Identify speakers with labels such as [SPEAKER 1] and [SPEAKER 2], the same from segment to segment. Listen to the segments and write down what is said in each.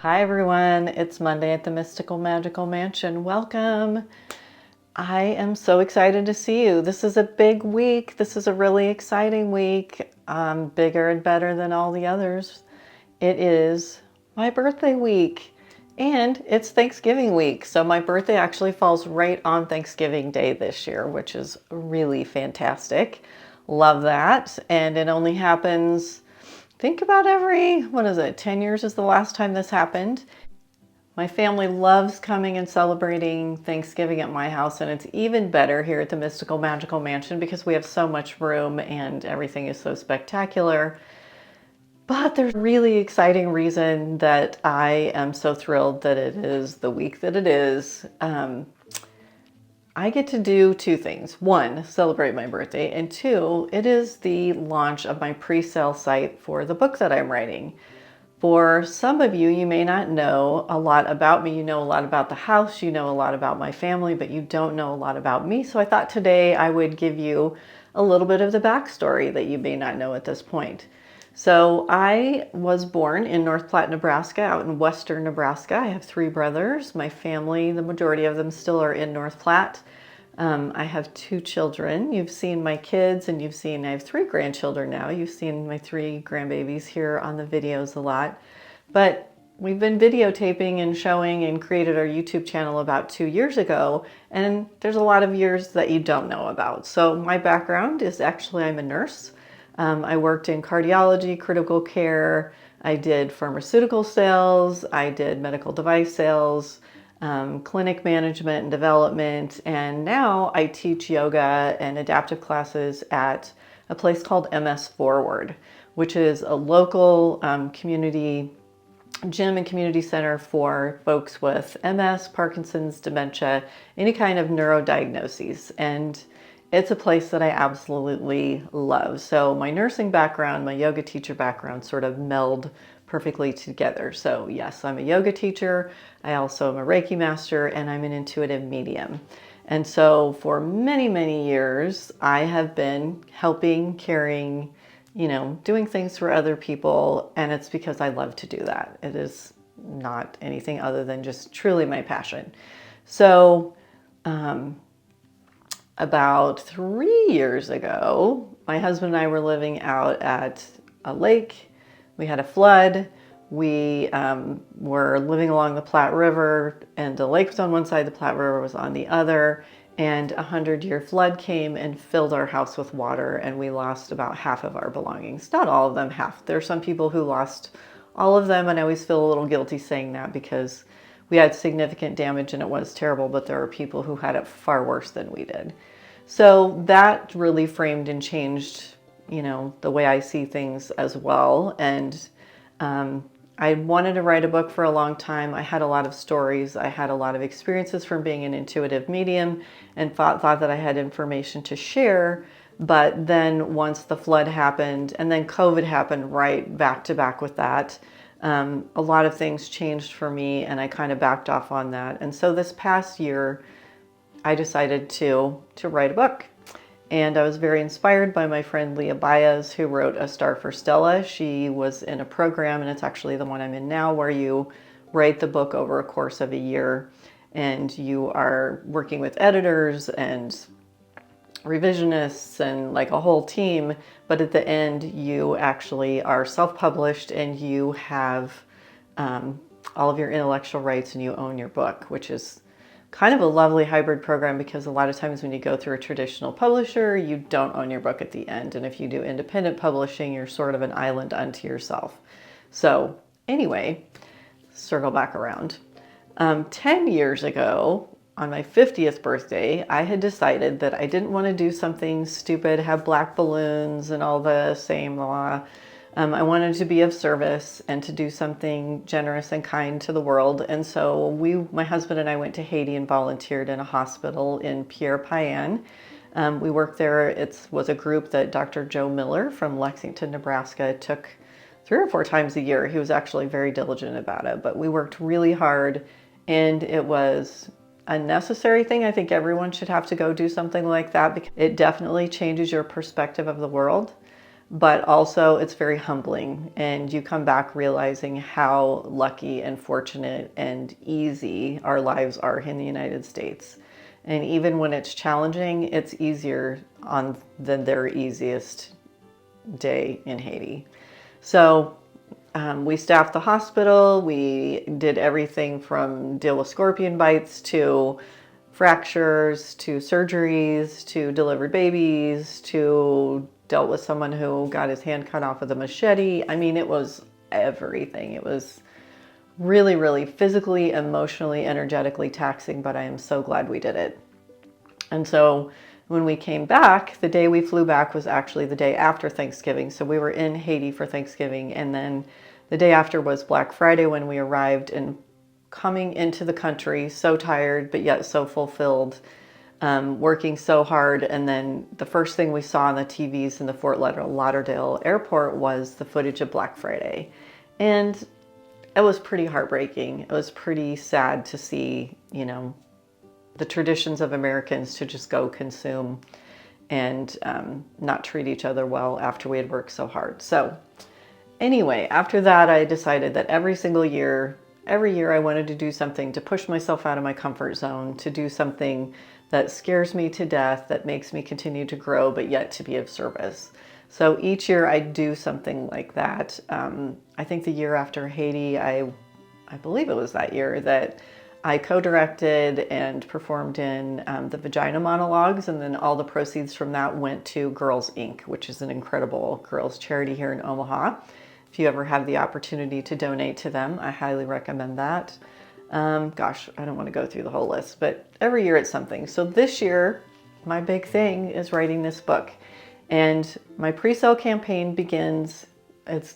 [SPEAKER 1] Hi everyone, it's Monday at the Mystical Magical Mansion. Welcome. I am so excited to see you. This is a big week. This is a really exciting week, bigger and better than all the others. It is my birthday week and it's Thanksgiving week. So my birthday actually falls right on Thanksgiving Day this year, which is really fantastic. Love that. And it only happens, think about every, 10 years is the last time this happened. My family loves coming and celebrating Thanksgiving at my house, and it's even better here at the Mystical Magical Mansion because we have so much room and everything is so spectacular. But there's a really exciting reason that I am so thrilled that it is the week that it is. I get to do two things. One, celebrate my birthday, and two, it is the launch of my pre-sale site for the book that I'm writing. For some of you, you may not know a lot about me. You know a lot about the house, you know a lot about my family, but you don't know a lot about me. So I thought today I would give you a little bit of the backstory that you may not know at this point. So I was born in North Platte, Nebraska, out in western Nebraska. I have three brothers. My family, the majority of them still are in North Platte. I have two children. You've seen my kids and I have three grandchildren now. You've seen my three grandbabies here on the videos a lot. But we've been videotaping and showing and created our YouTube channel about 2 years ago. And there's a lot of years that you don't know about. So my background is actually I'm a nurse. I worked in cardiology, critical care. I did pharmaceutical sales. I did medical device sales. Clinic management and development, and now I teach yoga and adaptive classes at a place called MS Forward, which is a local community gym and community center for folks with MS, Parkinson's, dementia, any kind of neurodiagnoses. And it's a place that I absolutely love. So my nursing background, my yoga teacher background sort of meld perfectly together. So yes, I'm a yoga teacher. I also am a Reiki master and I'm an intuitive medium. And so for many, many years, I have been helping, caring, doing things for other people. And it's because I love to do that. It is not anything other than just truly my passion. So, about 3 years ago, my husband and I were living out at a lake. We had a flood. We were living along the Platte River, and the lake was on one side, the Platte River was on the other, and a 100-year flood came and filled our house with water, and we lost about half of our belongings. Not all of them, half. There are some people who lost all of them, and I always feel a little guilty saying that because we had significant damage and it was terrible, but there are people who had it far worse than we did. So that really framed and changed, the way I see things as well. And I wanted to write a book for a long time. I had a lot of stories. I had a lot of experiences from being an intuitive medium and thought that I had information to share. But then once the flood happened and then COVID happened right back to back with that, a lot of things changed for me and I kind of backed off on that. And so this past year, I decided to write a book. And I was very inspired by my friend Leah Baez, who wrote A Star for Stella. She was in a program, and it's actually the one I'm in now, where you write the book over a course of a year. And you are working with editors and revisionists and like a whole team. But at the end, you actually are self-published and you have all of your intellectual rights and you own your book, which is kind of a lovely hybrid program because a lot of times when you go through a traditional publisher, you don't own your book at the end. And if you do independent publishing, you're sort of an island unto yourself. So anyway, circle back around. 10 years ago, on my 50th birthday, I had decided that I didn't want to do something stupid, have black balloons and all the same law. I wanted to be of service and to do something generous and kind to the world. And so my husband and I went to Haiti and volunteered in a hospital in Pierre-Payan. We worked there. It was a group that Dr. Joe Miller from Lexington, Nebraska took 3 or 4 times a year. He was actually very diligent about it, but we worked really hard and it was a necessary thing. I think everyone should have to go do something like that because it definitely changes your perspective of the world. but also it's very humbling, and you come back realizing how lucky and fortunate and easy our lives are in the United States. And even when it's challenging, it's easier than their easiest day in Haiti. So we staffed the hospital. We did everything from deal with scorpion bites to fractures to surgeries to delivered babies to dealt with someone who got his hand cut off with a machete. I mean, it was everything. It was really, really physically, emotionally, energetically taxing, but I am so glad we did it. And so when we came back, the day we flew back was actually the day after Thanksgiving. So we were in Haiti for Thanksgiving, and then the day after was Black Friday when we arrived, and coming into the country so tired but yet so fulfilled, working so hard. And then the first thing we saw on the TVs in the Fort Lauderdale airport was the footage of Black Friday. And it was pretty heartbreaking. It was pretty sad to see, the traditions of Americans to just go consume and not treat each other well after we had worked so hard. So anyway, after that, I decided that every year I wanted to do something to push myself out of my comfort zone, to do something that scares me to death, that makes me continue to grow, but yet to be of service. So each year I do something like that. I think the year after Haiti, I believe it was that year that I co-directed and performed in the Vagina Monologues, and then all the proceeds from that went to Girls Inc., which is an incredible girls charity here in Omaha. If you ever have the opportunity to donate to them, I highly recommend that. Gosh, I don't want to go through the whole list, but every year it's something. So this year, my big thing is writing this book. And my pre-sale campaign begins,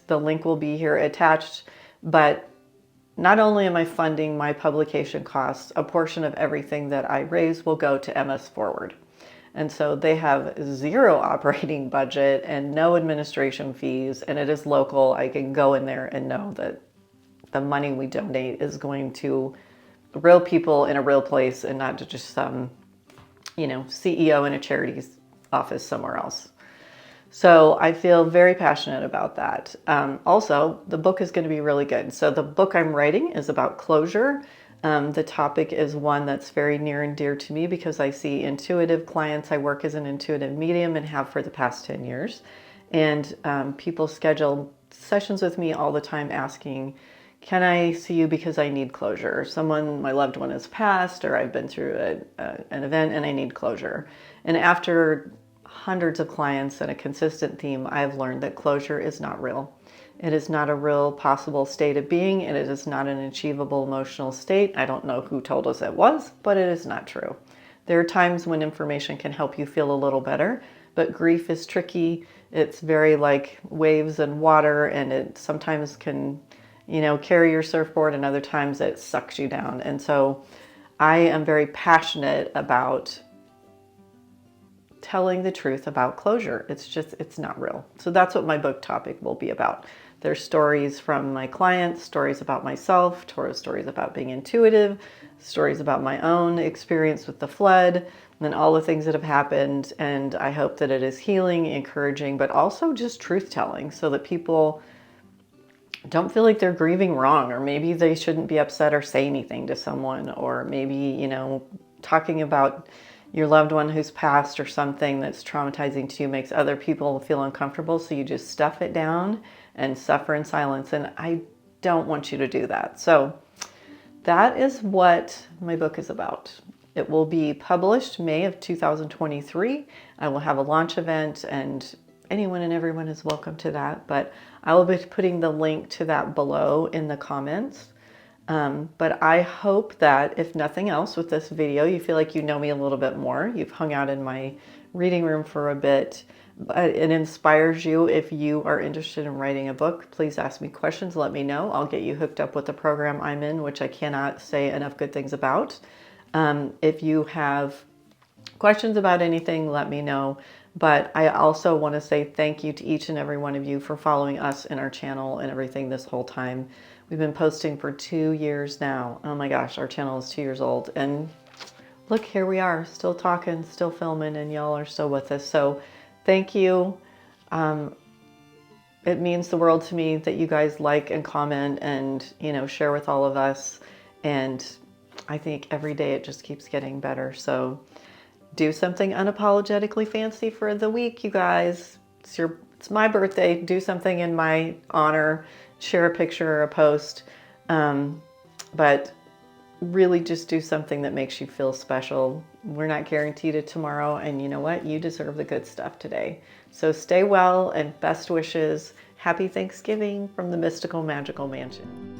[SPEAKER 1] the link will be here attached, but not only am I funding my publication costs, a portion of everything that I raise will go to MS Forward. And so they have zero operating budget and no administration fees, and it is local. I can go in there and know that the money we donate is going to real people in a real place and not to just some, CEO in a charity's office somewhere else. So I feel very passionate about that. Also, the book is going to be really good. So the book I'm writing is about closure. The topic is one that's very near and dear to me because I see intuitive clients. I work as an intuitive medium and have for the past 10 years. And people schedule sessions with me all the time asking, can I see you because I need closure? Someone, my loved one has passed, or I've been through an event and I need closure. And after hundreds of clients and a consistent theme, I've learned that closure is not real. It is not a real possible state of being, and it is not an achievable emotional state. I don't know who told us it was, but it is not true. There are times when information can help you feel a little better, but grief is tricky. It's very like waves and water, and it sometimes can, carry your surfboard, and other times it sucks you down. And so I am very passionate about telling the truth about closure. It's not real. So that's what my book topic will be about. There's stories from my clients, stories about myself, stories about being intuitive, stories about my own experience with the flood, and then all the things that have happened. And I hope that it is healing, encouraging, but also just truth telling so that people don't feel like they're grieving wrong, or maybe they shouldn't be upset or say anything to someone, or maybe, talking about your loved one who's passed or something that's traumatizing to you makes other people feel uncomfortable. So you just stuff it down and suffer in silence. And I don't want you to do that. So that is what my book is about. It will be published May of 2023. I will have a launch event, and anyone and everyone is welcome to that. But I will be putting the link to that below in the comments. But I hope that if nothing else with this video, you feel like you know me a little bit more. You've hung out in my reading room for a bit, but it inspires you. If you are interested in writing a book, please ask me questions. Let me know. I'll get you hooked up with the program I'm in, which I cannot say enough good things about. If you have questions about anything, let me know. But I also want to say thank you to each and every one of you for following us and our channel and everything this whole time. We've been posting for 2 years now. Oh my gosh, our channel is 2 years old. And look, here we are, still talking, still filming, and y'all are still with us. So thank you. it means the world to me that you guys like and comment and, share with all of us. And I think every day it just keeps getting better. So do something unapologetically fancy for the week, you guys. It's my birthday. Do something in my honor. Share a picture or a post. But really just do something that makes you feel special. We're not guaranteed a tomorrow, and you know what? You deserve the good stuff today. So stay well and best wishes. Happy Thanksgiving from the Mystical Magical Mansion.